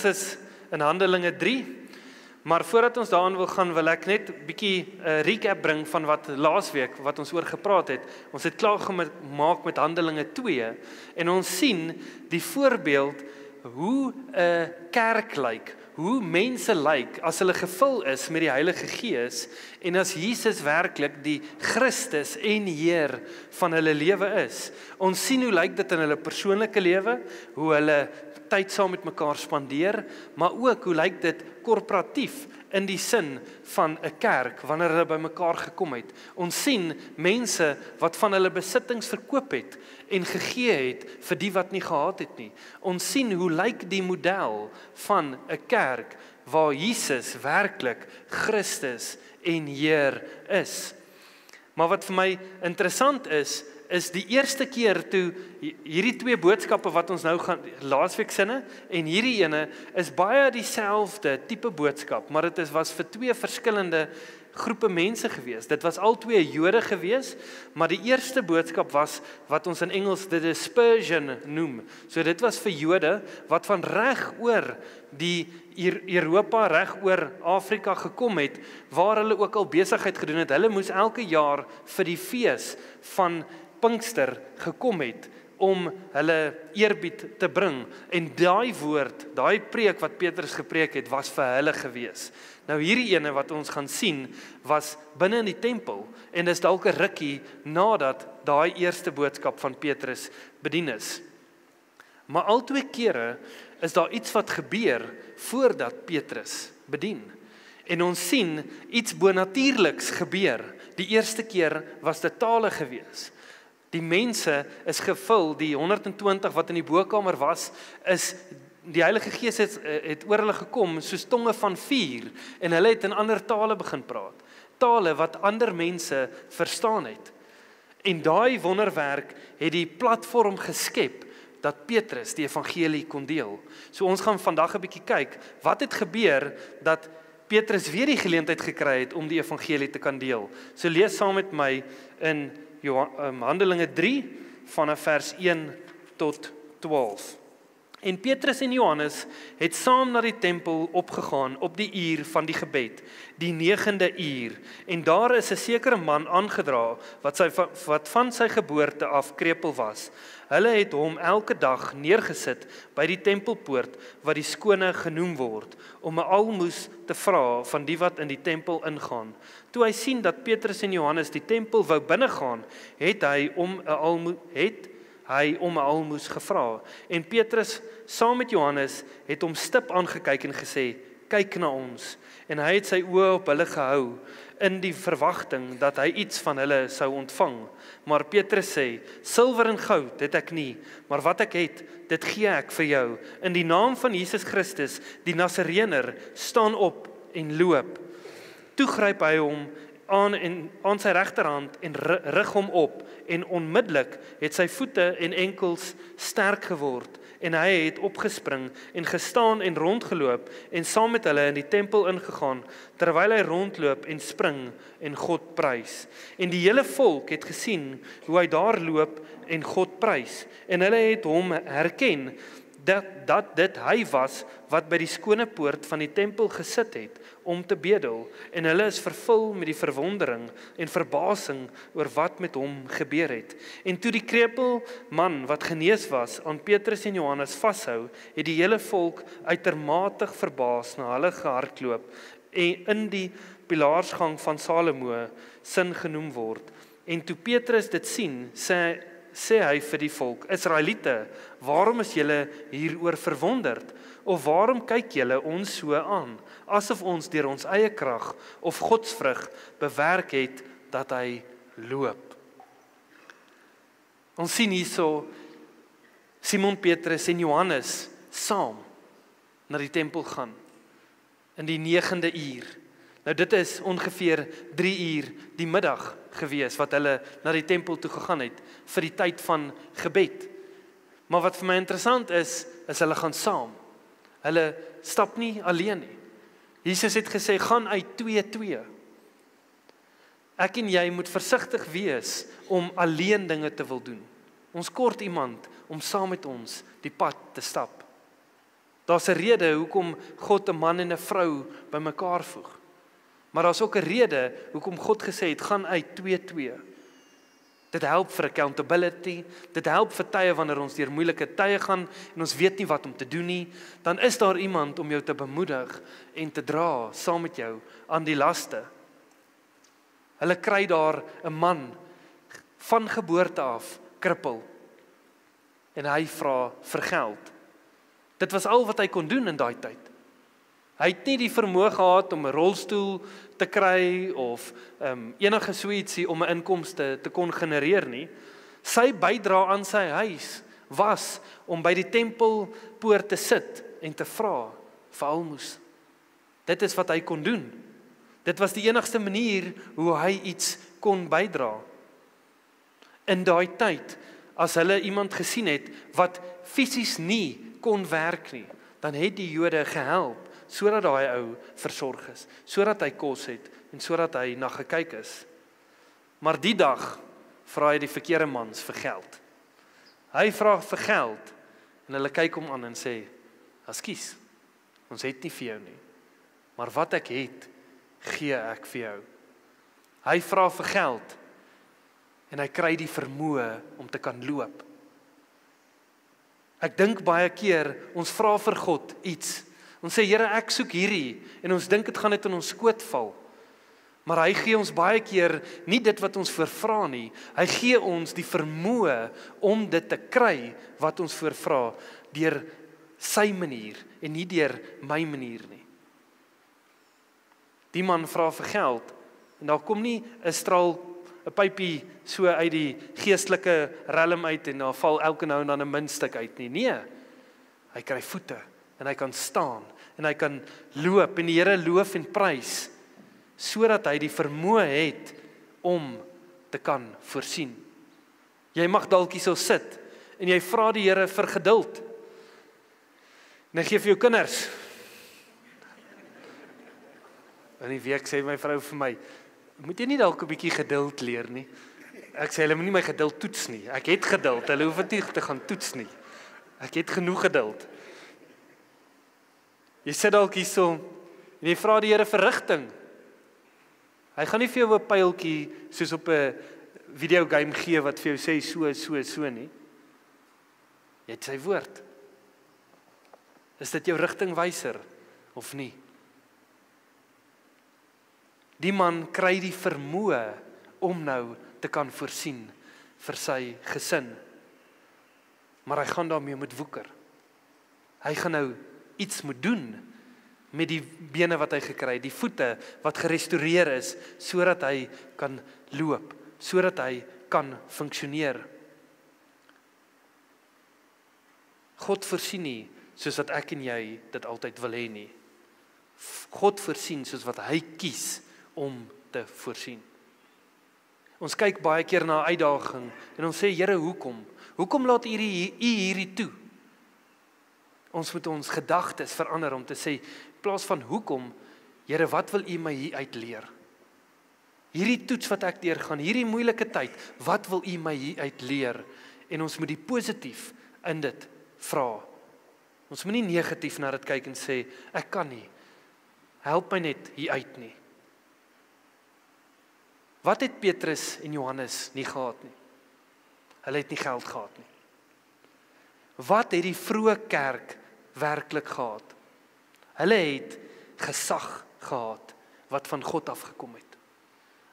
Ons is in Handelinge 3, maar voordat ons daaraan wil gaan, wil ek net 'n bietjie recap bring van wat laasweek, wat ons oor gepraat het. Ons het klaar gemaak met Handelinge 2, en ons sien die voorbeeld hoe 'n kerk lyk, hoe mense lyk as hulle gevul is met die Heilige Gees, en as Jesus werklik die Christus en Heer van hulle lewe is. Ons sien hoe lyk dit in hulle persoonlike lewe, hoe hulle tyd saam met mekaar spandeer, maar ook hoe lyk dit korporatief in die sin van 'n kerk wanneer hulle by mekaar gekom het. Ons sien mense wat van hulle besittings verkoop het en gegee het vir die wat nie gehad het nie. Ons sien hoe lyk die model van 'n kerk waar Jesus werklik Christus en Heer is. Maar wat vir my interessant is die eerste keer toe hierdie twee boodskappe wat ons nou gaan, laasweek sinne, en hierdie ene is baie dieselfde tipe boodskap, maar dit was vir twee verskillende groepe mense gewees. Dit was al twee Jode gewees, maar die eerste boodskap was wat ons in Engels the dispersion noem. So dit was vir Jode wat van reg oor die Europa, reg oor Afrika gekom het, waar hulle ook al besigheid gedoen het. Hulle moes elke jaar vir die fees van Pinkster gekom het om hulle eerbied te bring. En daai woord, daai preek wat Petrus gepreek het, was vir hulle gewees. Nou hierdie ene wat ons gaan sien, was binne in die tempel, en dis dalk 'n rukkie nadat daai eerste boodskap van Petrus bedien is. Maar al twee kere is daar iets wat gebeur voordat Petrus bedien. En ons sien iets bonatuurliks gebeur. Die eerste keer was dit tale gewees. Die mense is gevul, die 120 wat in die bokkamer was, die Heilige Gees het oor hulle gekom soos tonge van vuur, en hulle het in ander tale begin praat. Tale wat ander mense verstaan het. En daai wonderwerk het die platform geskep dat Petrus die evangelie kon deel. So ons gaan vandag 'n bietjie kyk, wat het gebeur dat Petrus weer die geleentheid gekry het om die evangelie te kan deel. So lees saam met my in Handelinge 3 vanaf vers 1 tot 12. En Petrus en Johannes het saam na die tempel opgegaan op die uur van die gebed, die 9de uur. En daar is 'n sekere man aangedra wat van sy geboorte af krepeel was. Hulle het hom elke dag neergesit by die tempelpoort wat die skone genoem word, om 'n almoes te vra van die wat in die tempel ingaan. Toe hy sien dat Petrus en Johannes die tempel wou binnegaan, het hy om 'n almoes gevra. En Petrus saam met Johannes het hom stip aangekyk en gesê, kyk na ons. En hy het sy oë op hulle gehou, in die verwagting dat hy iets van hulle sou ontvang. Maar Petrus sê, silwer en goud het ek nie, maar wat ek het, dit gee ek vir jou. In die naam van Jesus Christus, die Nasareëner, staan op en loop. Toe gryp hy hom aan sy regterhand en rig hom op, en onmiddellik het sy voete en enkels sterk geword, en hy het opgespring en gestaan en rondgeloop en saam met hulle in die tempel ingegaan, terwyl hy rondloop en spring en God prys. En die hele volk het gesien hoe hy daar loop en God prys, en hulle het hom herken dat dit hy was wat by die skone poort van die tempel gesit het om te bedel, en hulle is vervul met die verwondering en verbasing oor wat met hom gebeur het. En toe die krepeel man wat genees was aan Petrus en Johannes vashou, het die hele volk uitermate verbaas na hulle gehardloop en in die pilaarsgang van Salomo sin genoem word. En toe Petrus dit sien, sê hy vir die volk, Israeliete, waarom is julle hieroor verwonderd? Of waarom kyk julle ons so aan, asof ons deur ons eie krag of godsvrug bewerk het dat hy loop? Ons sien hierso Simon Petrus en Johannes saam na die tempel gaan in die 9de uur. Nou dit is ongeveer 3 uur die middag gewees wat hulle na die tempel toe gegaan het vir die tyd van gebed. Maar wat vir my interessant is hulle gaan saam. Hulle stap nie alleen nie. Jesus het gesê, gaan uit 2-2. Ek en jy moet versigtig wees om alleen dinge te wil doen. Ons kort iemand om saam met ons die pad te stap. Daar's 'n rede hoekom God 'n man en 'n vrou bymekaar voeg. Maar daar's ook 'n rede hoekom God gesê het, gaan uit 2-2. Dit help vir accountability, dit help vir tye wanneer ons deur moeilike tye gaan en ons weet nie wat om te doen nie, dan is daar iemand om jou te bemoedig en te dra saam met jou aan die laste. Hulle kry daar 'n man van geboorte af krippel en hy vra vir geld. Dit was al wat hy kon doen in daai tyd. Hy het nie die vermoë gehad om 'n rolstoel te kry of enige soetsie om 'n inkomste te kon genereer nie. Sy bydra aan sy huis was om by die tempelpoort te sit en te vra vir almoes. Dit is wat hy kon doen. Dit was die enigste manier hoe hy iets kon bydra. In daai tyd, as hulle iemand gesien het wat fisies nie kon werk nie, dan het die Jode gehelp sodat daai ou versorg is, sodat hy kos het en sodat hy na gekyk is. Maar die dag vra hy die verkeerde mans vir geld. Hy vra vir geld en hulle kyk hom aan en sê, "Ekskuus, ons het nie vir jou nie, maar wat ek het, gee ek vir jou." Hy vra vir geld en hy kry die vermoë om te kan loop. Ek dink baie keer, ons vra vir God iets. Ons sê, Here, ek soek hierdie, en ons dink dit gaan net in ons skoot val. Maar hy gee ons baie keer nie dit wat ons voorvra nie. Hy gee ons die vermoë om dit te kry wat ons voorvra, deur sy manier en nie deur my manier nie. Die man vra vir geld, en daar kom nie 'n straal, 'n pypie so uit die geestelike rellum uit en daar val elke nou en dan 'n muntstuk uit nie. Nee, hy kry voete en hy kan staan en hy kan loop en die Here loof en prys sodat hy die vermoë het om te kan voorsien. Jy mag dalk hierso sit en jy vra die Here vir geduld. En hy gee vir jou kinders. In die week sê my vrou vir my, moet jy nie dalk 'n bietjie geduld leer nie? Ek sê, hulle moet nie my geduld toets nie. Ek het geduld, hulle hoef dit nie te gaan toets nie. Ek het genoeg geduld. Jy sit dalk hierso en jy vra die Here vir rigting. Hy gaan nie vir jou 'n pyltjie soos op 'n videogame gee wat vir jou sê so nie. Jy het sy woord. Is dit jou rigtingwyser of nie? Die man kry die vermoë om nou te kan voorsien vir sy gesin. Maar hy gaan daarmee moet woeker. Hy gaan nou iets moet doen met die bene wat hy gekry het, die voete wat gerestoreer is, sodat hy kan loop, sodat hy kan funksioneer. God voorsien nie soos wat ek en jy dit altyd wil hê nie. God voorsien soos wat hy kies om te voorsien. Ons kyk baie keer na 'n uitdaging en ons sê, Here, hoekom? Hoekom laat U hierdie toe? Ons moet ons gedagtes verander om te sê, in plaas van hoekom, Here, wat wil U my hier uit leer? Hierdie toets wat ek deurgaan, hierdie moeilike tyd, wat wil U my hier uit leer? En ons moet die positief in dit vra. Ons moet nie negatief na dit kyk en sê, ek kan nie, help my net hier uit nie. Wat het Petrus en Johannes nie gehad nie? Hulle het nie geld gehad nie. Wat het die vroeë kerk werklik gehad? Hulle het gesag gehad wat van God afgekom het.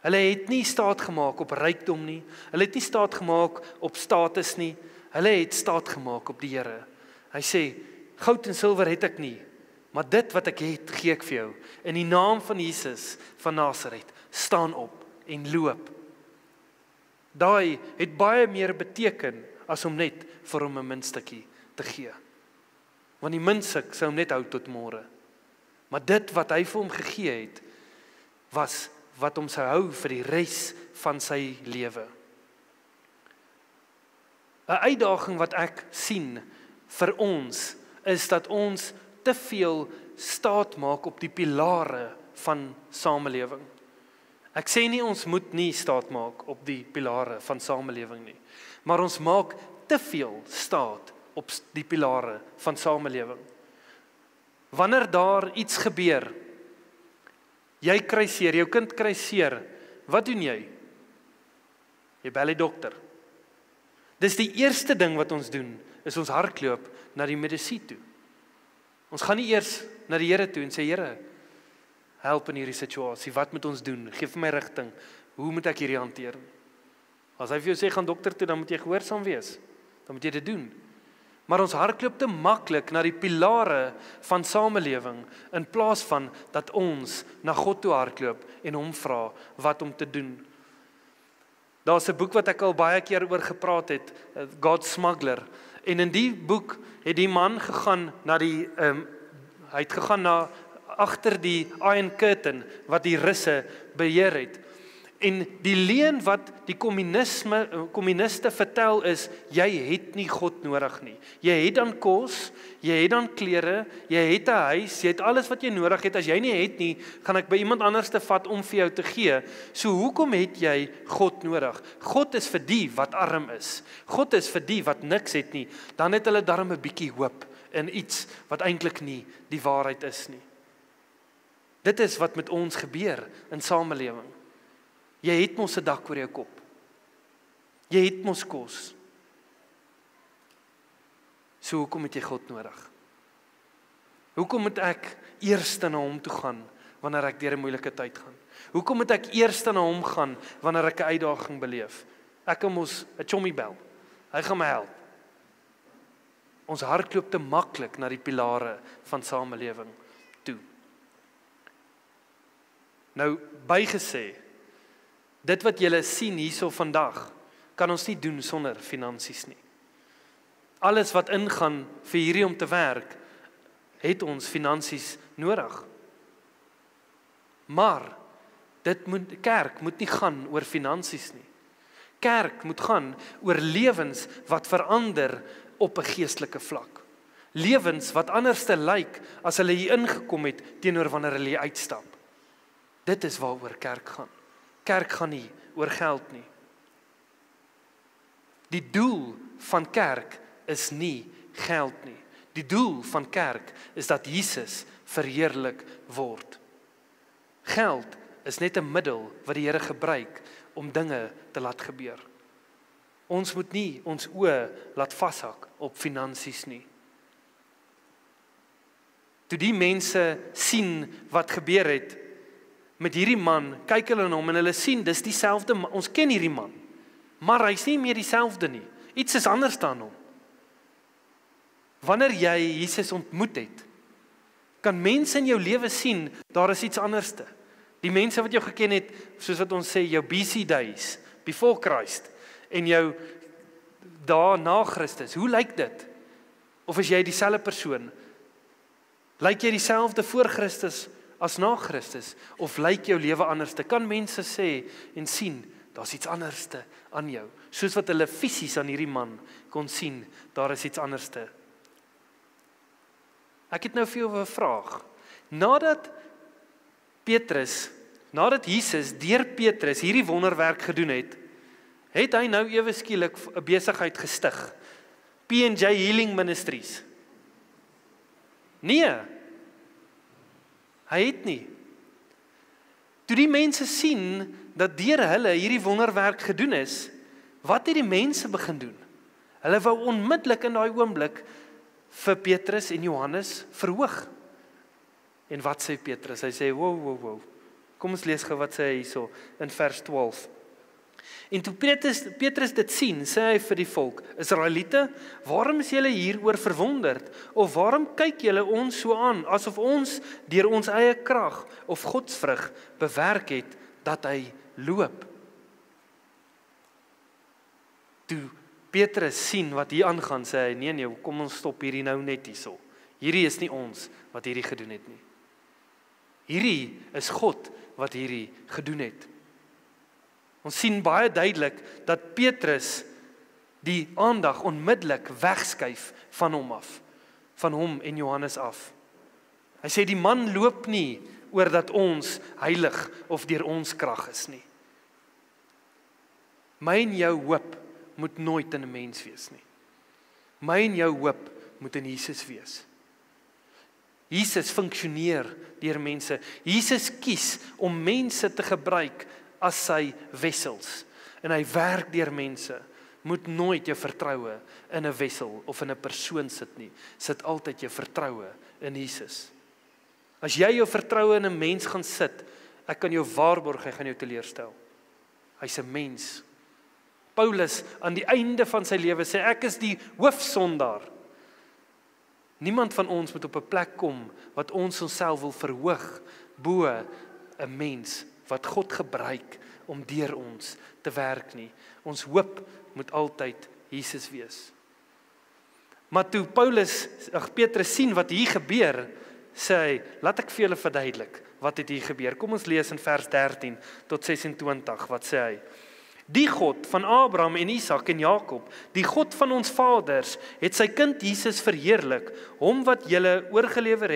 Hulle het nie staat gemaak op rykdom nie. Hulle het nie staat gemaak op status nie. Hulle het staat gemaak op die Here. Hy sê, goud en silwer het ek nie, maar dit wat ek het, gee ek vir jou. In die naam van Jesus van Nasaret, staan op en loop. Daai het baie meer beteken as om net vir hom 'n muntstukkie te gee. Want die muntstuk sou hom net hou tot môre. Maar dit wat hy vir hom gegee het, was wat hom sou hou vir die res van sy lewe. 'n Uitdaging wat ek sien vir ons is dat ons te veel staat maak op die pilare van samelewing. Ek sê nie ons moet nie staat maak op die pilare van samelewing nie, maar ons maak te veel staat op die pilare van samelewing. Wanneer daar iets gebeur, jy kry seer, jou kind kry seer, wat doen jy? Jy bel die dokter. Dis die eerste ding wat ons doen, is ons hardloop na die medisy toe. Ons gaan nie eers na die Here toe en sê, Here, help in hierdie situasie, wat moet ons doen? Geef my rigting, hoe moet ek hierdie hanteer? As hy vir jou sê, gaan dokter toe, dan moet jy gehoorsaam wees. Dan moet jy dit doen. Maar ons hardloop te maklik na die pilare van samelewing, in plaas van dat ons na God toe hardloop en hom vra wat om te doen. Daar's 'n boek wat ek al baie keer oor gepraat het, God Smuggler. En in die boek het die man gegaan na hy het gegaan na agter die Iron Curtain wat die Russe beheer het. En die leuen wat die kommuniste vertel is, jy het nie God nodig nie. Jy het dan kos, jy het dan klere, jy het 'n huis, jy het alles wat jy nodig het. As jy nie het nie, gaan ek by iemand anders te vat om vir jou te gee. So hoekom het jy God nodig? God is vir die wat arm is. God is vir die wat niks het nie. Dan het hulle darm 'n bietjie hoop in iets wat eintlik nie die waarheid is nie. Dit is wat met ons gebeur in samelewing. Jy het mos 'n dak oor jou kop. Jy het mos kos. So hoekom het jy God nodig? Hoekom moet ek eers na hom toe gaan wanneer ek deur 'n moeilike tyd gaan? Hoekom moet ek eers na hom gaan wanneer ek 'n uitdaging beleef? Ek kan mos 'n chommy bel. Hy gaan my help. Ons hardloop te maklik na die pilare van samelewing toe. Nou, bygesê, dit wat julle sien hierso vandag, kan ons nie doen sonder finansies nie. Alles wat ingaan vir hierdie om te werk, het ons finansies nodig. Maar, kerk moet nie gaan oor finansies nie. Kerk moet gaan oor lewens wat verander op 'n geestelike vlak. Lewens wat anders te lyk as hulle hier ingekom het teenoor wanneer hulle hier uitstap. Dit is waaroor kerk gaan. Kerk gaan nie oor geld nie. Die doel van kerk is nie geld nie. Die doel van kerk is dat Jesus verheerlik word. Geld is net 'n middel wat die Here gebruik om dinge te laat gebeur. Ons moet nie ons oë laat vashak op finansies nie. Toe die mense sien wat gebeur het met hierdie man, kyk hulle na hom en hulle sien, dis dieselfde man, ons ken hierdie man, maar hy's nie meer dieselfde nie. Iets is anders aan hom. Wanneer jy Jesus ontmoet het, kan mense in jou lewe sien, daar is iets anderste. Die mense wat jou geken het, soos wat ons sê, jou BC days, before Christ, en jou daar na Christus, hoe lyk dit? Of is jy dieselfde persoon? Lyk jy dieselfde voor Christus as na Christus? Of lyk jou lewe anderste? Kan mense sê en sien, daar's iets anderste aan jou. Soos wat hulle fisies aan hierdie man kon sien, daar is iets anderste. Ek het nou vir jou 'n vraag. Nadat Jesus deur Petrus hierdie wonderwerk gedoen het hy nou ewe skielik 'n besigheid gestig. P&J Healing Ministries. Nee. Hy het nie. Toe die mense sien dat deur hulle hierdie wonderwerk gedoen is, wat het die mense begin doen? Hulle wou onmiddellik in daai oomblik vir Petrus en Johannes verhoog. En wat sê Petrus? Hy sê, wow. Kom ons lees gou wat sê hy hierso in vers 12. En toe Petrus dit sien, sê hy vir die volk, Israeliete, waarom is julle hieroor verwonderd? Of waarom kyk julle ons so aan, asof ons deur ons eie krag of godsvrug bewerk het, dat hy loop? Toe Petrus sien wat hier aangaan, sê hy, nee, kom ons stop hierdie nou net hierso. Hierdie is nie ons wat hierdie gedoen het nie. Hierdie is God wat hierdie gedoen het. Ons sien baie duidelik dat Petrus die aandag onmiddellik wegskuif van hom af, van hom en Johannes af. Hy sê die man loop nie oor dat ons heilig of deur ons krag is nie. My en jou hoop moet nooit in 'n mens wees nie. My en jou hoop moet in Jesus wees. Jesus funksioneer deur mense. Jesus kies om mense te gebruik as sy wessels. En hy werk deur mense. Moet nooit jou vertroue in 'n wessel of in 'n persoon sit nie. Sit altyd jou vertroue in Jesus. As jy jou vertroue in 'n mens gaan sit, ek kan jou waarborg, hy gaan jou teleurstel. Hy's 'n mens. Paulus aan die einde van sy lewe sê, ek is die hoofsondaar. Niemand van ons moet op 'n plek kom wat ons onsself wil verhoog bo 'n mens wat God gebruik om deur ons te werk nie. Ons hoop moet altyd Jesus wees. Maar toe Petrus sien wat hier gebeur, sê hy, laat ek vir julle verduidelik wat het hier gebeur. Kom ons lees in vers 13 tot 26, wat sê hy? Die God van Abraham en Isak en Jakob, die God van ons vaders, het sy kind Jesus verheerlik, hom wat julle oorgelewer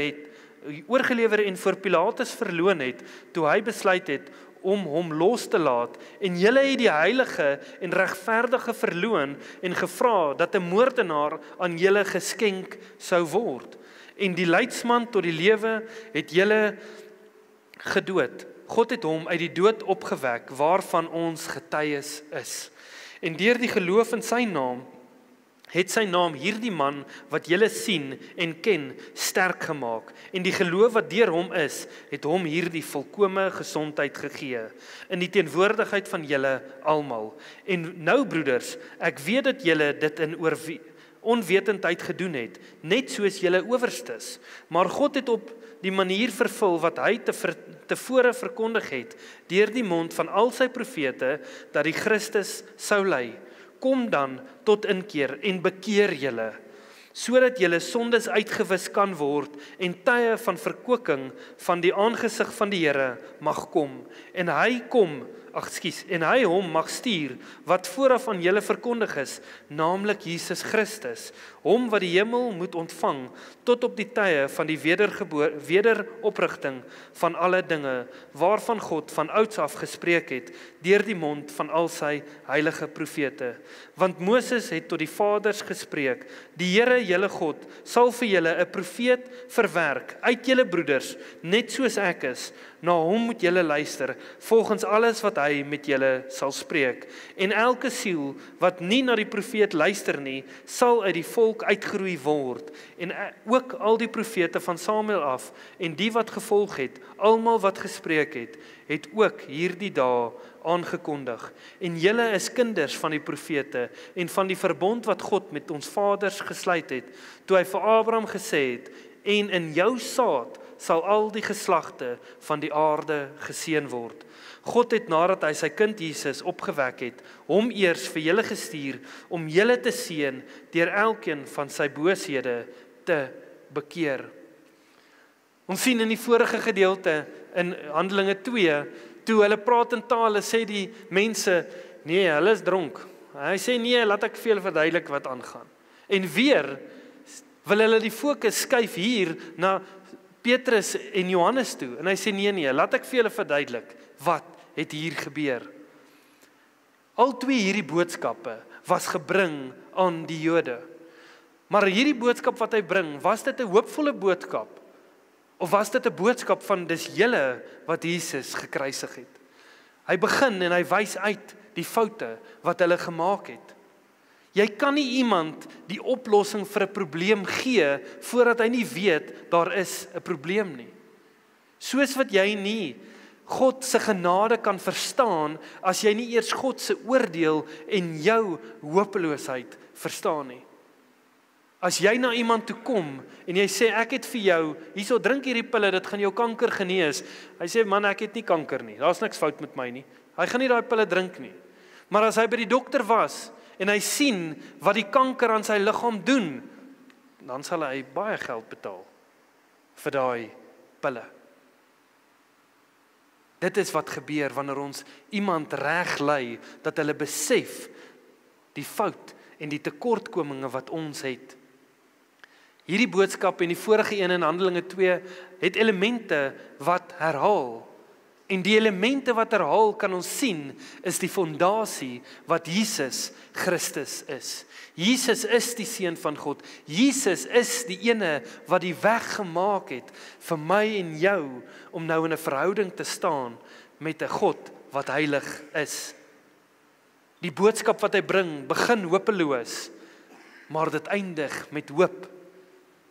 en voor Pilatus verloon het, toe hy besluit het om hom los te laat, en julle het die heilige en regverdige verloon en gevra dat 'n moordenaar aan julle geskenk sou word. En die leidsman tot die lewe het julle gedood. God het hom uit die dood opgewek, waarvan ons getuies is. En deur die geloof in sy naam, het sy naam hierdie man, wat julle sien en ken, sterk gemaak. En die geloof wat deur hom is, het hom hierdie volkome gesondheid gegee, in die teenwoordigheid van julle almal. En nou broeders, ek weet dat julle dit in onwetendheid gedoen het, net soos julle owerstes. Maar God het op die manier vervul wat hy tevore verkondig het, deur die mond van al sy profete, dat die Christus sou ly. Kom dan tot inkeer en bekeer julle, sodat julle sondes uitgewis kan word en tye van verkwikking van die aangesig van die Here mag kom. En hy hom mag stuur, wat vooraf aan julle verkondig is, naamlik Jesus Christus, hom wat die hemel moet ontvang, tot op die tye van die wederoprigting van alle dinge, waarvan God van ouds af gespreek het, deur die mond van al sy heilige profete. Want Moses het tot die vaders gespreek, die Here julle God sal vir julle 'n profeet verwerk uit julle broeders, net soos ek is. Na hom moet julle luister, volgens alles wat hy met julle sal spreek. En elke siel wat nie na die profeet luister nie, sal uit die volk uitgeroei word. En ook al die profete van Samuel af, en die wat gevolg het, almal wat gespreek het ook hierdie dae aangekondig. En julle is kinders van die profete, en van die verbond wat God met ons vaders gesluit het, toe hy vir Abraham gesê het, en in jou saad sal al die geslagte van die aarde geseën word. God het nadat hy sy kind Jesus opgewek het, hom eers vir julle gestuur, om julle te seën deur elkeen van sy booshede te bekeer. Ons sien in die vorige gedeelte, in Handelinge 2, toe hulle praat in tale, sê die mense, nee, hulle is dronk. Hy sê, nee, laat ek vir julle verduidelik wat aangaan. En weer wil hulle die fokus skuif hier na Petrus en Johannes toe. En hy sê, nee, laat ek vir julle verduidelik, wat het hier gebeur. Al twee hierdie boodskappe was gebring aan die Jode. Maar hierdie boodskap wat hy bring, was dit 'n hoopvolle boodskap? Of was dit 'n boodskap van dis julle wat Jesus gekruisig het? Hy begin en hy wys uit die foute wat hulle gemaak het. Jy kan nie iemand die oplossing vir 'n probleem gee voordat hy nie weet daar is 'n probleem nie. Soos wat jy nie God se genade kan verstaan as jy nie eers God se oordeel en jou hopeloosheid verstaan nie. As jy na iemand toe kom en jy sê ek het vir jou, hierso drink hierdie pille, dit gaan jou kanker genees. Hy sê man, ek het nie kanker nie. Daar's niks fout met my nie. Hy gaan nie daai pille drink nie. Maar as hy by die dokter was en hy sien wat die kanker aan sy liggaam doen, dan sal hy baie geld betaal vir daai pille. Dit is wat gebeur wanneer ons iemand reg lei, dat hulle besef die fout en die tekortkominge wat ons het. Hierdie boodskap en die vorige een in Handelinge 2 het elemente wat herhaal. En die elemente wat herhaal kan ons sien, is die fondasie wat Jesus Christus is. Jesus is die Seun van God. Jesus is die ene wat die weg gemaak het vir my en jou, om nou in 'n verhouding te staan met 'n God wat heilig is. Die boodskap wat hy bring, begin hopeloos, maar dit eindig met hoop.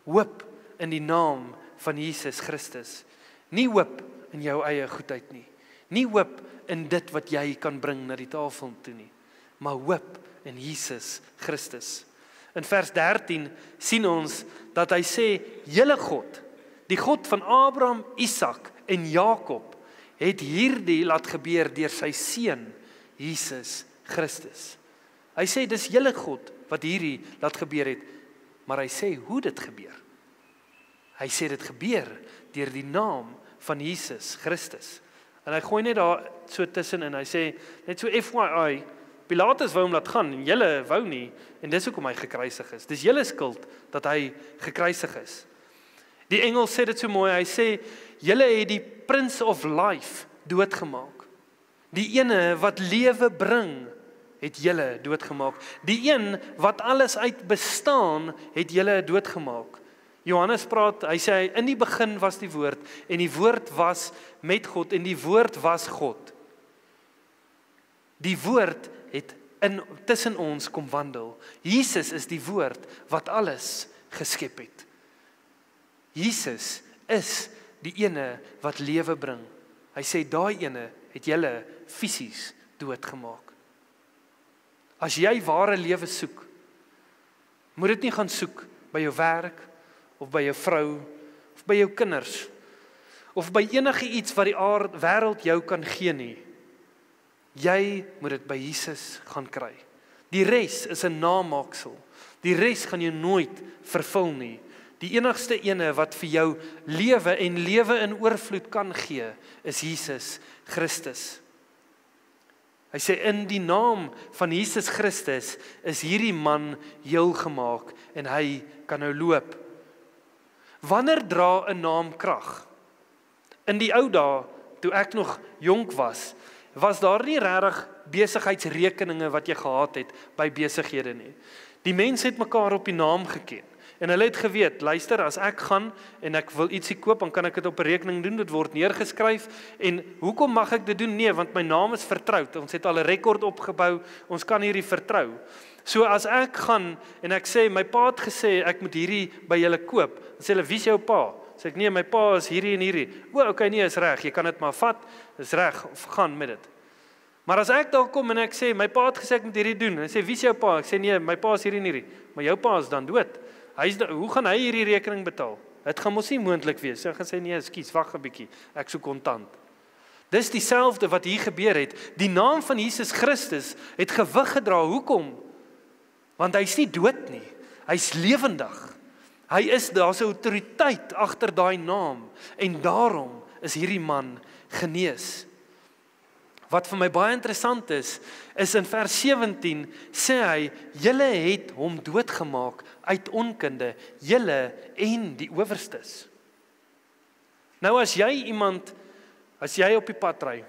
Hoop in die naam van Jesus Christus. Nie hoop in jou eie goedheid nie. Nie hoop in dit wat jy kan bring na die tafel toe nie, maar hoop in Jesus Christus. In vers 13 sien ons dat hy sê, julle God, die God van Abraham, Isak en Jakob, het hierdie laat gebeur deur sy seun, Jesus Christus. Hy sê, dis julle God wat hierdie laat gebeur het, maar hy sê hoe dit gebeur. Hy sê dit gebeur deur die naam van Jesus Christus. En hy gooi net daar so tussenin, hy sê, net so FYI, Pilatus wou hom laat gaan, en julle wou nie, en dis hoekom hy gekruisig is. Dis julle skuld, dat hy gekruisig is. Die engel sê dit so mooi, hy sê, julle het die Prince of Life doodgemaak. Die ene wat lewe bring, het julle doodgemaak. Die een wat alles uit bestaan, het julle doodgemaak. Johannes praat, hy sê, in die begin was die woord, en die woord was met God, en die woord was God. Die woord het tussen ons kom wandel. Jesus is die woord wat alles geskep het. Jesus is die ene wat lewe bring. Hy sê, daai ene het julle fisies doodgemaak. As jy ware lewe soek, moet dit nie gaan soek by jou werk, of by jou vrou, of by jou kinders, of by enige iets wat die wêreld jou kan gee nie. Jy moet dit by Jesus gaan kry. Die res is 'n namaaksel. Die res gaan jou nooit vervul nie. Die enigste ene wat vir jou lewe en lewe in oorvloed kan gee, is Jesus Christus. Hy sê, in die naam van Jesus Christus is hierdie man heel gemaak, en hy kan nou loop. Wanneer dra 'n naam krag? In die ou dae, toe ek nog jonk was daar nie regtig besigheidsrekeninge wat jy gehad het by besighede nie. Die mense het mekaar op die naam geken. En hulle het geweet, luister, as ek gaan en ek wil ietsie koop, dan kan ek dit op 'n rekening doen, dit word neergeskryf. En hoekom mag ek dit doen? Nee, want my naam is vertroud. Ons het al 'n rekord opgebou, ons kan hierdie vertrou. So as ek gaan en ek sê, my pa het gesê, ek moet hierdie by julle koop, dan sê hulle, wie is jou pa? Sê ek, nee, my pa is hierdie en hierdie. Okay, nee, is reg, jy kan dit maar vat, is reg, of gaan met dit. Maar as ek daar kom en ek sê, my pa het gesê ek moet hierdie doen, en sê, wie is jou pa? Ek sê, nee, my pa is hierdie en hierdie, maar jou pa is dan dood. Hoe gaan hy hierdie rekening betaal? Dit gaan mos nie moontlik wees. Hy gaan sê, nee, ekskuus, wag 'n bietjie, ek soek kontant. Dis dieselfde wat hier gebeur het. Die naam van Jesus Christus het gewig gedra. Hoekom? Want hy's nie dood nie. Hy's lewendig. Daar's 'n autoriteit agter daai naam, en daarom is hierdie man genees. Wat vir my baie interessant is in vers 17 sê hy, julle het hom doodgemaak uit onkunde, julle en die owerstes. Nou as jy op die pad ry,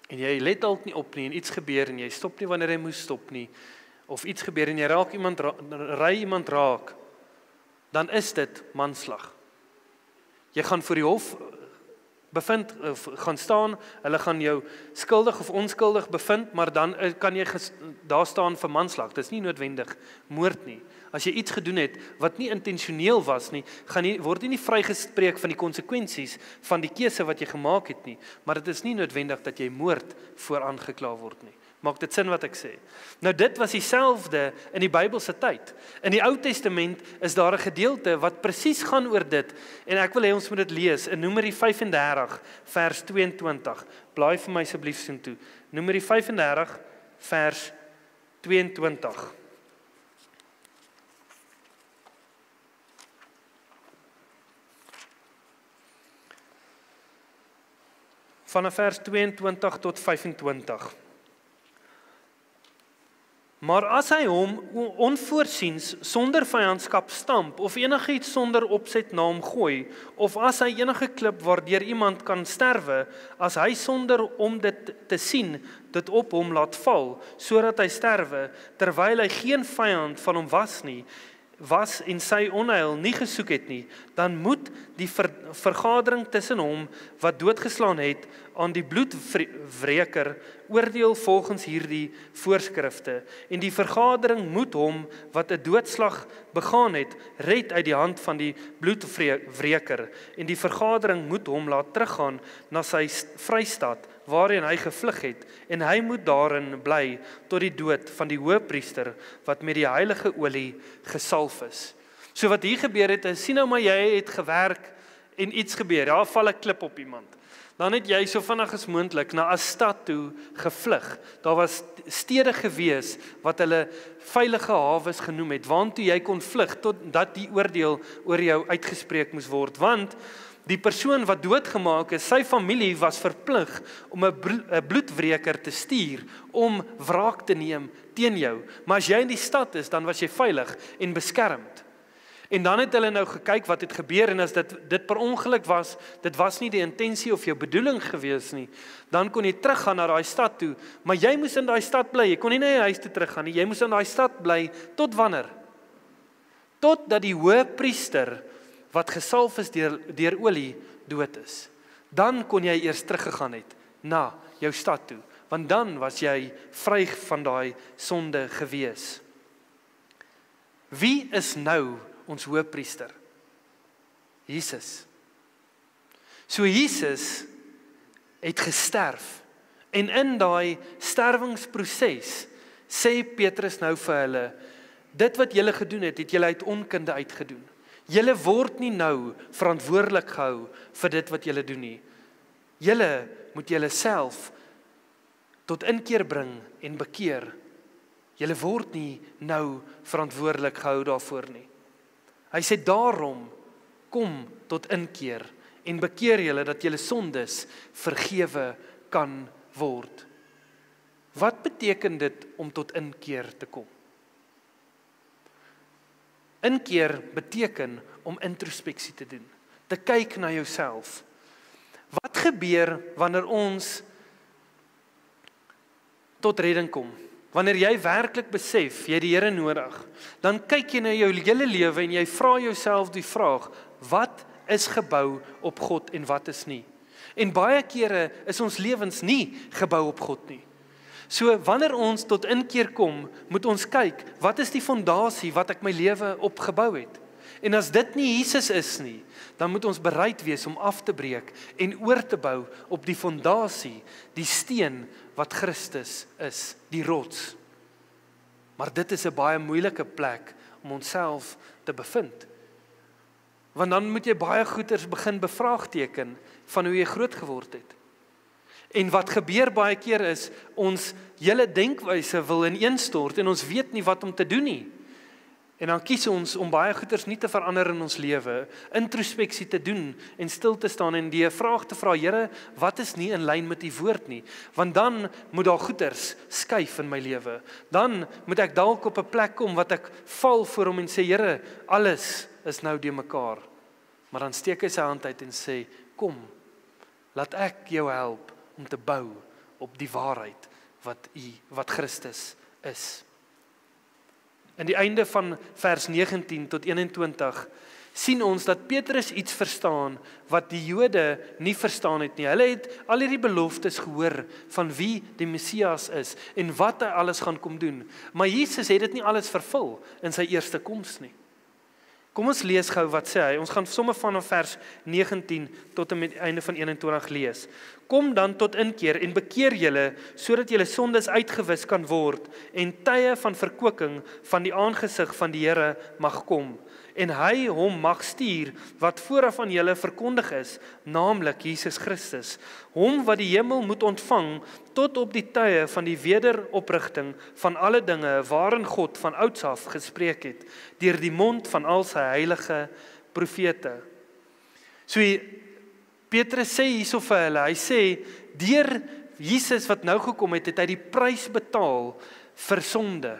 en jy let dalk nie op nie, en iets gebeur, en jy stop nie wanneer jy moes stop nie, of iets gebeur, en jy ry iemand raak, dan is dit manslag. Jy gaan voor die hof gaan staan, hulle gaan jou skuldig of onskuldig bevind, maar dan kan jy daar staan vir manslag. Dit is nie noodwendig moord nie. As jy iets gedoen het wat nie intentioneel was nie, word jy nie vrygespreek van die konsekwensies van die keuse wat jy gemaak het nie, maar dit is nie noodwendig dat jy moord voor aangekla word nie. Maak dit sin wat ek sê? Nou dit was dieselfde in die Bybelse tyd. In die Ou Testament is daar 'n gedeelte wat presies gaan oor dit, en ek wil hê ons moet dit lees in Numeri 35 vers 22. Blaai vir my asseblief soontoe. Numeri 35 vers 22. Vanaf vers 22 tot 25. Maar as hy hom onvoorsiens sonder vyandskap stamp of enigiets sonder opset na hom gooi, of as hy enige klip waardeur iemand kan sterwe, as hy sonder om dit te sien, dit op hom laat val, sodat hy sterwe, terwyl hy geen vyand van hom was en sy onheil nie gesoek het nie, dan moet die vergadering tussen hom wat doodgeslaan het aan die bloedwreker oordeel volgens hierdie voorskrifte, en die vergadering moet hom wat 'n doodslag begaan het, red uit die hand van die bloedwreker, en die vergadering moet hom laat teruggaan na sy vrystad, waarin hy gevlug het, en hy moet daarin bly tot die dood van die hoëpriester wat met die heilige olie gesalf is. So wat hier gebeur het, is, sien nou maar jy het gewerk en iets gebeur, ja, val 'n klip op iemand. Dan het jy so vinnig as moontlik na 'n stad toe gevlug. Daar was stede gewees wat hulle veilige hawes genoem het, waantoe jy kon vlug totdat die oordeel oor jou uitgespreek moes word, want die persoon wat doodgemaak is, sy familie was verplig om 'n bloedwreker te stuur om wraak te neem teen jou. Maar as jy in die stad is, dan was jy veilig en beskermd. En dan het hulle nou gekyk wat het gebeur, en as dit per ongeluk was, dit was nie die intensie of jou bedoeling gewees nie, dan kon jy teruggaan na daai stad toe, maar jy moes in daai stad bly, jy kon nie na jou huis toe teruggaan nie, jy moes in daai stad bly, tot wanneer? Totdat die hoëpriester wat gesalf is deur olie dood is. Dan kon jy eers teruggegaan het na jou stad toe, want dan was jy vry van daai sonde gewees. Wie is nou ons hoëpriester? Jesus. So Jesus het gesterf, en in daai sterwingsproses sê Petrus nou vir hulle, dit wat julle gedoen het, het julle uit onkunde uitgedoen. Julle word nie nou verantwoordelik gehou vir dit wat julle doen nie. Julle moet julle self tot inkeer bring en bekeer. Julle word nie nou verantwoordelik gehou daarvoor nie. Hy sê daarom, kom tot inkeer en bekeer julle dat julle sondes vergewe kan word. Wat beteken dit om tot inkeer te kom? Inkeer beteken om introspeksie te doen, te kyk na jouself. Wat gebeur wanneer ons tot redding kom? Wanneer jy werklik besef, jy het die Here nodig, dan kyk jy na jou hele lewe en jy vra jouself die vraag, wat is gebou op God en wat is nie? En baie kere is ons lewens nie gebou op God nie. So wanneer ons tot inkeer kom, moet ons kyk, wat is die fondasie wat ek my lewe opgebou het? En as dit nie Jesus is nie, dan moet ons bereid wees om af te breek en oor te bou op die fondasie, die steen wat Christus is, die rots. Maar dit is 'n baie moeilike plek om onsself te bevind. Want dan moet jy baie goeders begin bevraagteken van hoe jy groot geword het. En wat gebeur baie keer is, ons hele denkwyse wil ineenstort en ons weet nie wat om te doen nie. En dan kies ons om baie goeders nie te verander in ons lewe, introspeksie te doen en stil te staan en die vraag te vra, Here, wat is nie in lyn met U woord nie? Want dan moet daar goeders skuif in my lewe. Dan moet ek dalk op 'n plek kom wat ek val voor hom en sê, Here, alles is nou de mekaar. Maar dan steek hy sy hand uit en sê, kom, laat ek jou help om te bou op die waarheid wat Christus is. In die einde van vers 19 tot 21 sien ons dat Petrus iets verstaan wat die Jode nie verstaan het nie. Hulle het al hierdie beloftes gehoor van wie die Messias is en wat hy alles gaan kom doen. Maar Jesus het dit nie alles vervul in sy eerste koms nie. Kom ons lees gou wat sê hy. Ons gaan sommer vanaf vers 19 tot en met einde van 21 lees. Kom dan tot inkeer en bekeer julle, sodat julle sondes uitgewis kan word en tye van verkwikking van die aangesig van die Here mag kom. En hy hom mag stuur wat vooraf aan julle verkondig is, naamlik Jesus Christus. Hom wat die hemel moet ontvang tot op die tye van die wederoprigting van alle dinge waarin God van ouds af gespreek het, deur die mond van al sy heilige profete. So Petrus sê hierso vir hulle, hy sê, deur Jesus wat nou gekom het, het hy die prys betaal vir sonde.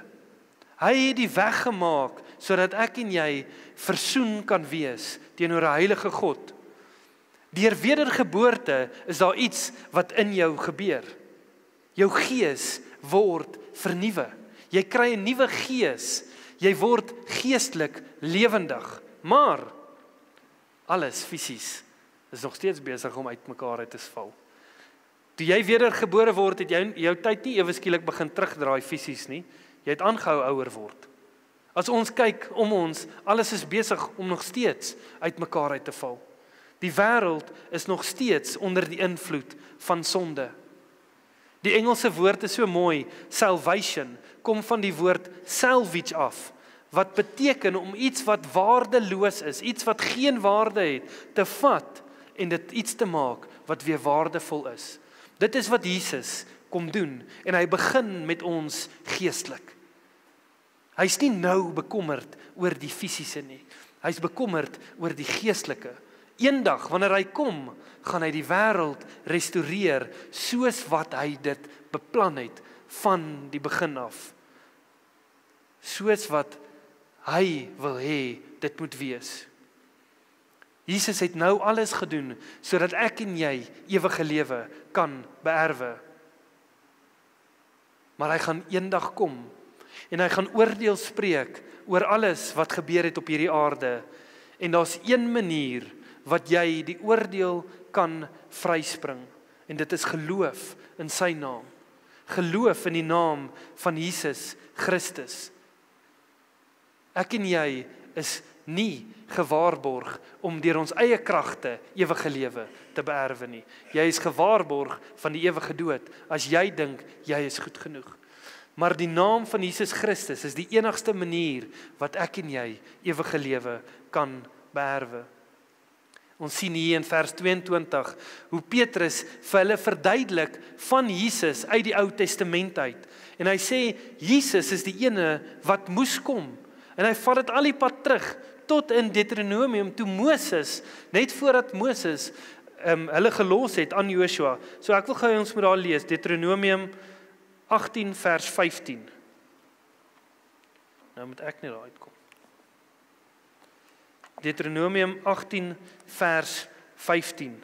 Hy het die weg gemaak, sodat ek en jy versoen kan wees teenoor 'n heilige God. Deur wedergeboorte is daar iets wat in jou gebeur. Jou gees word vernuwe. Jy kry 'n nuwe gees. Jy word geestelik lewendig. Maar alles fisies is nog steeds besig om uitmekaar uit te val. Toe jy wedergebore word, het jou tyd nie ewe skielik begin terugdraai fisies nie. Jy het aangehou ouer word. As ons kyk om ons, alles is besig om nog steeds uitmekaar uit te val. Die wêreld is nog steeds onder die invloed van sonde. Die Engelse woord is so mooi, salvation, kom van die woord salvage af, wat beteken om iets wat waardeloos is, iets wat geen waarde het, te vat en dit iets te maak wat weer waardevol is. Dit is wat Jesus kom doen en hy begin met ons geestelik. Hy's nie nou bekommerd oor die fisiese nie. Hy's bekommerd oor die geestelike. Eendag wanneer hy kom, gaan hy die wêreld restoreer soos wat hy dit beplan het van die begin af. Soos wat hy wil hê dit moet wees. Jesus het nou alles gedoen sodat ek en jy ewige lewe kan beerwe. Maar hy gaan eendag kom en hy gaan oordeel spreek oor alles wat gebeur het op hierdie aarde. En daar's een manier wat jy die oordeel kan vryspring. En dit is geloof in sy naam. Geloof in die naam van Jesus Christus. Ek en jy is nie gewaarborg om deur ons eie kragte ewige lewe te beerwe nie. Jy is gewaarborg van die ewige dood as jy dink jy is goed genoeg. Maar die naam van Jesus Christus is die enigste manier wat ek en jy ewige lewe kan beerwe. Ons sien hier in vers 22 hoe Petrus vir hulle verduidelik van Jesus uit die Ou Testament uit. En hy sê Jesus is die ene wat moes kom. En hy vat dit al die pad terug tot in Deuteronomium toe Moses, net voordat Moses hulle gelos het aan Joshua. So ek wil gou ons moet daar lees, Deuteronomium 18 vers 15. Nou moet ek net daar uitkom. Deuteronomium 18 vers 15.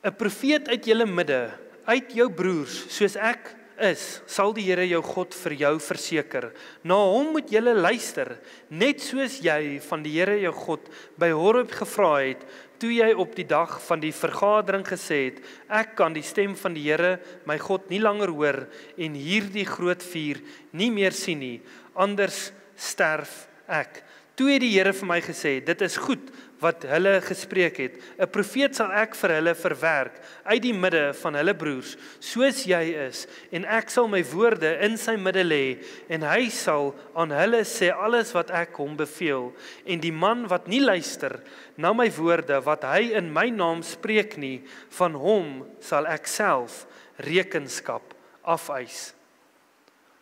Een profeet uit julle midde, uit jou broers, soos ek is, sal die Here jou God vir jou verseker. Na hom moet julle luister, net soos jy van die Here jou God by Horeb gevra het, toe jy op die dag van die vergadering gesê het, ek kan die stem van die Here, my God, nie langer hoor en hierdie groot vuur nie meer sien nie, anders sterf ek. Toe het die Here vir my gesê, dit is goed wat hulle gespreek het. 'n Profeet sal ek vir hulle verwerk uit die midde van hulle broers, soos jy is, en ek sal my woorde in sy midde lê, en hy sal aan hulle sê alles wat ek hom beveel. En die man wat nie luister na my woorde wat hy in my naam spreek nie, van hom sal ek self rekenskap afeis.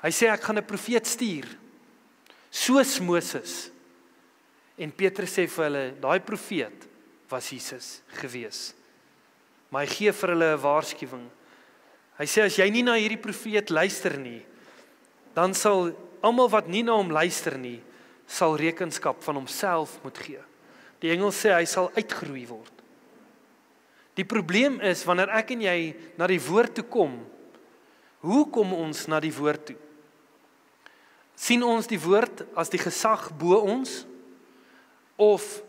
Hy sê ek gaan 'n profeet stuur, soos Moses. En Petrus sê vir hulle, daai profeet was Jesus gewees. Maar hy gee vir hulle 'n waarskuwing. Hy sê, as jy nie na hierdie profeet luister nie, dan sal almal wat nie na hom luister nie, sal rekenskap van homself moet gee. Die engel sê, hy sal uitgeroei word. Die probleem is, wanneer ek en jy na die woord toe kom, hoe kom ons na die woord toe? Sien ons die woord as die gesag bo ons? Of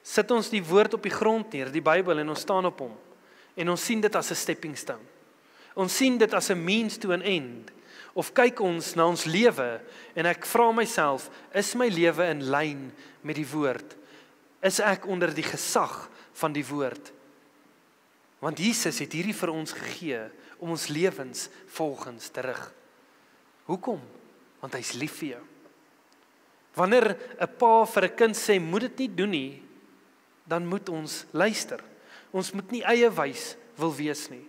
sit ons die woord op die grond neer, die Bybel, en ons staan op hom, en ons sien dit as 'n stepping stone. Ons sien dit as 'n means to an end. Of kyk ons na ons lewe, en ek vra myself, is my lewe in lyn met die woord? Is ek onder die gesag van die woord? Want Jesus het hierdie vir ons gegee, om ons lewens volgens te rig. Hoekom? Want hy's lief vir jou. Wanneer 'n pa vir 'n kind sê, moet dit nie doen nie, dan moet ons luister. Ons moet nie eiewys wil wees nie.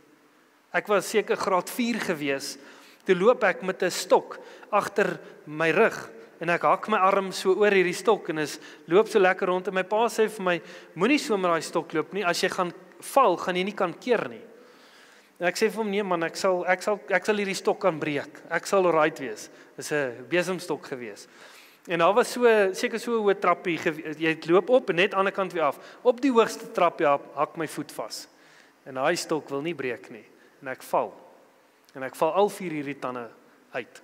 Ek was seker graad 4 gewees, toe loop ek met 'n stok agter my rug en ek hak my arm so oor hierdie stok en is loop so lekker rond en my pa sê vir my, moenie so met daai stok loop nie, as jy gaan val, gaan jy nie kan keer nie. En ek sê vir hom, nee man, ek sal hierdie stok kan breek, ek sal alright wees. Dis 'n besemstok gewees. En daar was seker so 'n hoë trappie, jy loop op en net aan die ander kant weer af. Op die hoogste trappie hak my voet vas. En daai stok wil nie breek nie. En ek val. En ek val al 4 hierdie tande uit.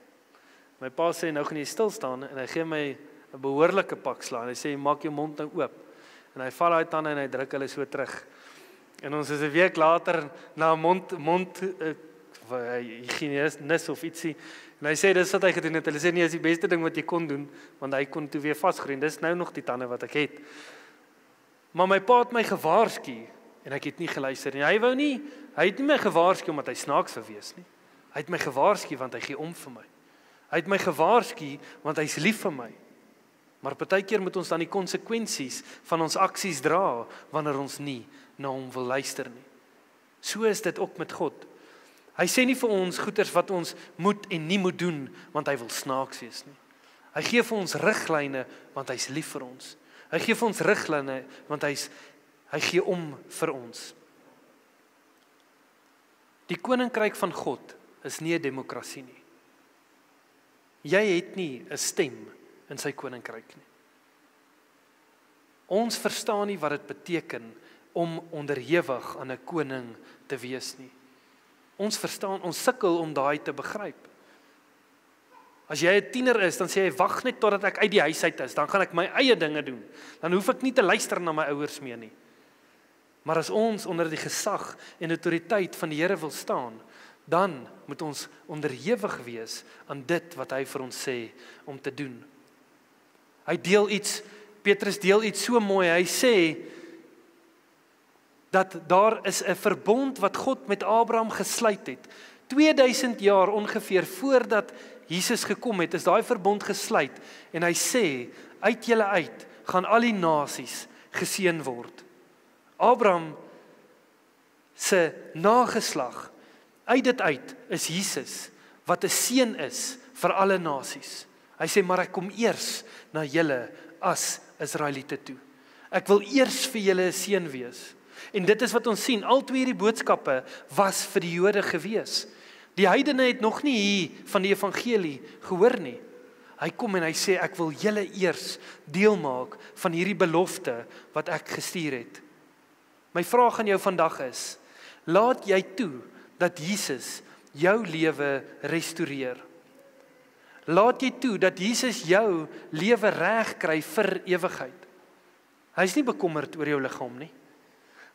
My pa sê, nou gaan jy stil staan en hy gee my 'n behoorlike pak slaan. Hy sê, maak jou mond nou oop. En hy val daai tande en hy druk hulle so terug. En ons is 'n week later na mond hygiënis of ietsie. En hy sê, dis wat hy gedoen het. Hulle sê, nee, is die beste ding wat jy kon doen, want hy kon toe weer vasgroei. Dis nou nog die tande wat ek het. Maar my pa het my gewaarsku, en ek het nie geluister nie. Hy het nie my gewaarsku omdat hy snaaks wou wees nie. Hy het my gewaarsku want hy gee om vir my. Hy het my gewaarsku want hy's lief vir my. Maar partykeer moet ons dan die konsekwensies van ons aksies dra, wanneer ons nie na hom wil luister nie. So is dit ook met God. Hy sê nie vir ons goeders wat ons moet en nie moet doen, want hy wil snaaks wees nie. Hy gee vir ons riglyne, want hy's lief vir ons. Hy gee vir ons riglyne, want hy gee om vir ons. Die koninkryk van God is nie 'n demokrasie nie. Jy het nie 'n stem in sy koninkryk nie. Ons verstaan nie wat dit beteken om onderhewig aan 'n koning te wees nie. Ons sukkel om daai te begryp. As jy 'n tiener is, dan sê jy, wag net totdat ek uit die huis uit is, dan gaan ek my eie dinge doen. Dan hoef ek nie te luister na my ouers meer nie. Maar as ons onder die gesag en autoriteit van die Here wil staan, dan moet ons onderhewig wees aan dit wat hy vir ons sê om te doen. Petrus deel iets so mooi, hy sê, dat daar is 'n verbond wat God met Abraham gesluit het. 2000 jaar ongeveer voordat Jesus gekom het, is daai verbond gesluit. En hy sê, uit julle uit gaan al die nasies geseën word. Abraham se nageslag, uit dit uit is Jesus, wat 'n seën is vir alle nasies. Hy sê, maar ek kom eers na julle as Israeliete toe. Ek wil eers vir julle 'n seën wees. En dit is wat ons sien, al twee hierdie boodskappe was vir die Jode gewees. Die heidene het nog nie hier van die evangelie gehoor nie. Hy kom en hy sê, ek wil julle eers deel maak van hierdie belofte wat ek gestuur het. My vraag aan jou vandag is, laat jy toe dat Jesus jou lewe restoreer? Laat jy toe dat Jesus jou lewe reg kry vir ewigheid? Hy is nie bekommerd oor jou liggaam nie,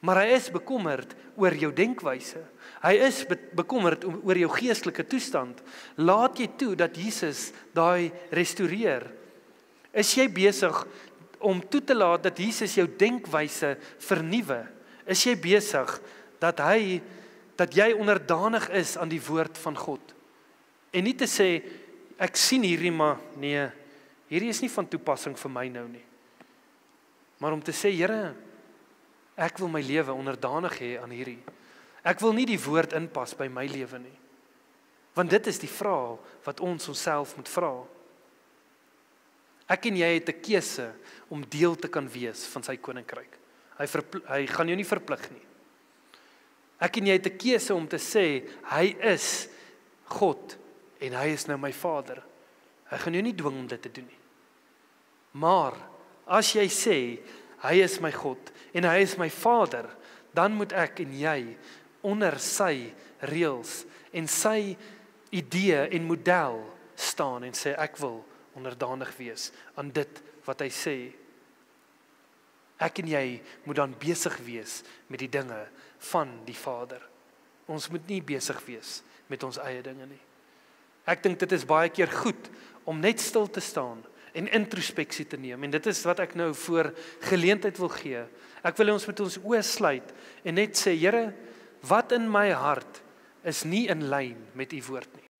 maar hy is bekommerd oor jou denkwyse. Hy is bekommerd oor jou geestelike toestand. Laat jy toe dat Jesus daai restoreer? Is jy besig om toe te laat dat Jesus jou denkwyse vernuwe? Is jy besig dat jy onderdanig is aan die woord van God? En nie te sê, ek sien hierdie, maar nee, hierdie is nie van toepassing vir my nou nie. Maar om te sê, Here, ek wil my lewe onderdanig hê aan hierdie. Ek wil nie die woord inpas by my lewe nie. Want dit is die vraag wat ons onsself moet vra. Ek en jy het 'n keuse om deel te kan wees van sy koninkryk. Hy gaan jou nie verplig nie. Ek en jy het 'n keuse om te sê, hy is God en hy is nou my Vader. Hy gaan jou nie dwing om dit te doen nie. Maar as jy sê, hy is my God en hy is my Vader, dan moet ek en jy onder sy reëls en sy idee en model staan en sê, ek wil onderdanig wees aan dit wat hy sê. Ek en jy moet dan besig wees met die dinge van die Vader. Ons moet nie besig wees met ons eie dinge nie. Ek dink dit is baie keer goed om net stil te staan en introspeksie te neem. En dit is wat ek nou voor geleentheid wil gee. Ek wil ons met ons oë sluit en net sê, Here, wat in my hart is nie in lyn met u woord nie.